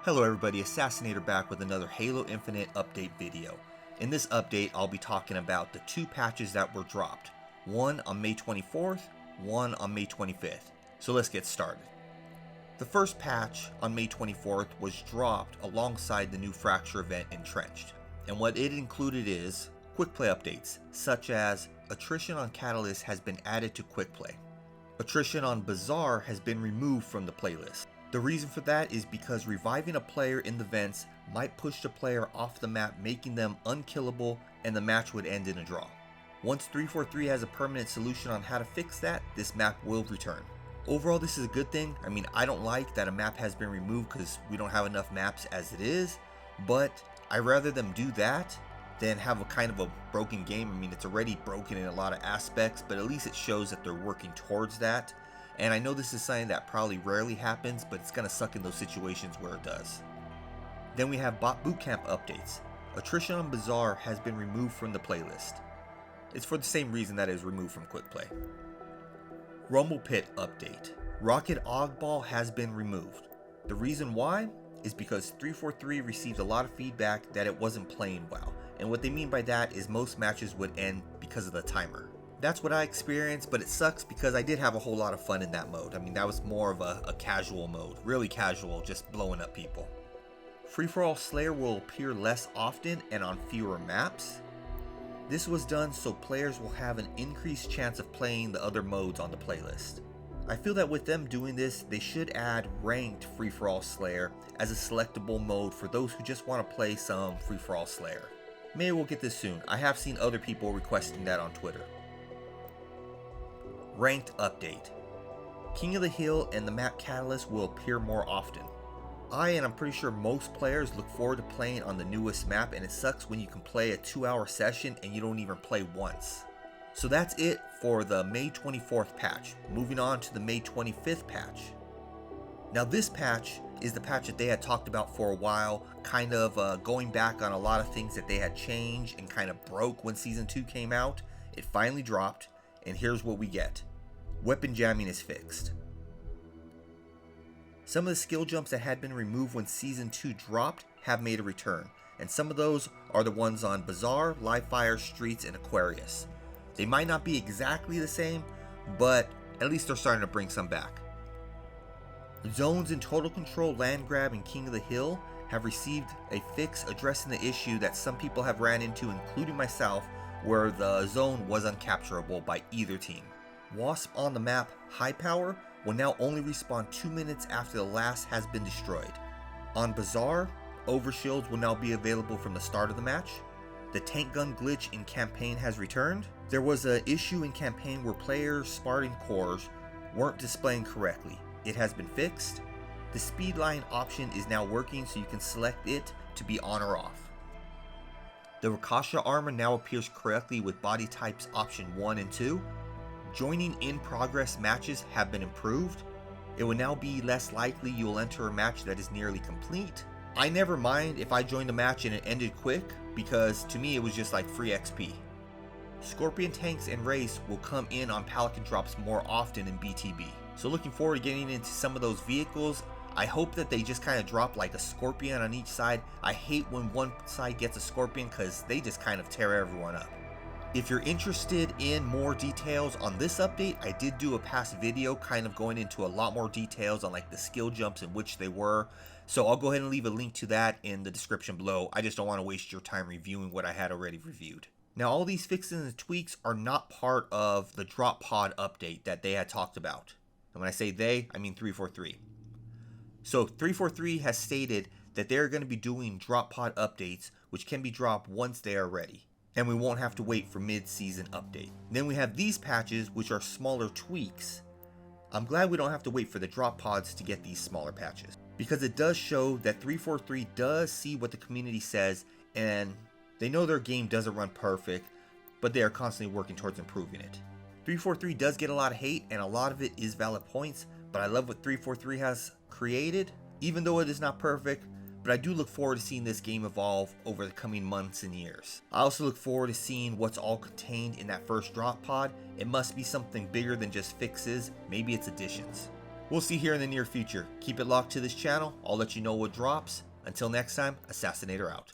Hello everybody, Assassinator back with another Halo Infinite update video. In this update, I'll be talking about the two patches that were dropped. One on May 24th, one on May 25th. So let's get started. The first patch on May 24th was dropped alongside the new Fracture event Entrenched. And what it included is quick play updates, such as attrition on Catalyst has been added to quick play. Attrition on Bazaar has been removed from the playlist. The reason for that is because reviving a player in the vents might push the player off the map, making them unkillable, and the match would end in a draw. Once 343 has a permanent solution on how to fix that, this map will return. Overall, this is a good thing. I mean, I don't like that a map has been removed because we don't have enough maps as it is, but I'd rather them do that than have a kind of a broken game. I mean, it's already broken in a lot of aspects, but at least it shows that they're working towards that. And I know this is something that probably rarely happens, but it's going to suck in those situations where it does. Then we have Bootcamp updates. Attrition on Bazaar has been removed from the playlist. It's for the same reason that it is removed from Quick Play. Rumble Pit update. Rocket Ogball has been removed. The reason why is because 343 received a lot of feedback that it wasn't playing well. And what they mean by that is most matches would end because of the timer. That's what I experienced, but it sucks because I did have a whole lot of fun in that mode. I mean, that was more of a casual mode, really casual, just blowing up people. Free-for-all Slayer will appear less often and on fewer maps. This was done so players will have an increased chance of playing the other modes on the playlist. I feel that with them doing this, they should add ranked Free-for-all Slayer as a selectable mode for those who just want to play some Free-for-all Slayer. Maybe we'll get this soon. I have seen other people requesting that on Twitter. Ranked update. King of the Hill and the map Catalyst will appear more often. And I'm pretty sure most players look forward to playing on the newest map, and it sucks when you can play a 2-hour session and you don't even play once. So that's it for the May 24th patch. Moving on to the May 25th patch. Now this patch is the patch that they had talked about for a while, kind of going back on a lot of things that they had changed and kind of broke when Season 2 came out. It finally dropped. And here's what we get. Weapon jamming is fixed. Some of the skill jumps that had been removed when Season 2 dropped have made a return, and some of those are the ones on Bazaar, Livefire, Streets, and Aquarius. They might not be exactly the same, but at least they're starting to bring some back. Zones in Total Control, Land Grab, and King of the Hill have received a fix addressing the issue that some people have ran into, including myself, where the zone was uncapturable by either team. Wasp on the map High Power will now only respawn 2 minutes after the last has been destroyed. On Bazaar, Overshields will now be available from the start of the match. The tank gun glitch in campaign has returned. There was an issue in campaign where players' Spartan cores weren't displaying correctly. It has been fixed. The Speedline option is now working, so you can select it to be on or off. The Rakasha armor now appears correctly with body types option 1 and 2. Joining in progress matches have been improved. It will now be less likely you will enter a match that is nearly complete. I never mind if I joined a match and it ended quick, because to me it was just like free XP. Scorpion tanks and race will come in on Pelican drops more often in BTB. So looking forward to getting into some of those vehicles. I hope that they just kind of drop like a Scorpion on each side. I hate when one side gets a Scorpion because they just kind of tear everyone up. If you're interested in more details on this update, I did do a past video kind of going into a lot more details on like the skill jumps and which they were. So I'll go ahead and leave a link to that in the description below. I just don't want to waste your time reviewing what I had already reviewed. Now all these fixes and tweaks are not part of the drop pod update that they had talked about. And when I say they, I mean 343. So 343 has stated that they're going to be doing drop pod updates, which can be dropped once they are ready, and we won't have to wait for mid-season update. Then we have these patches, which are smaller tweaks. I'm glad we don't have to wait for the drop pods to get these smaller patches, because it does show that 343 does see what the community says, and they know their game doesn't run perfect, but they are constantly working towards improving it. 343 does get a lot of hate, and a lot of it is valid points, but I love what 343 has created, even though it is not perfect. But I do look forward to seeing this game evolve over the coming months and years. I also look forward to seeing what's all contained in that first drop pod. It must be something bigger than just fixes, maybe it's additions. We'll see here in the near future. Keep it locked to this channel. I'll let you know what drops. Until next time, Assassinator out.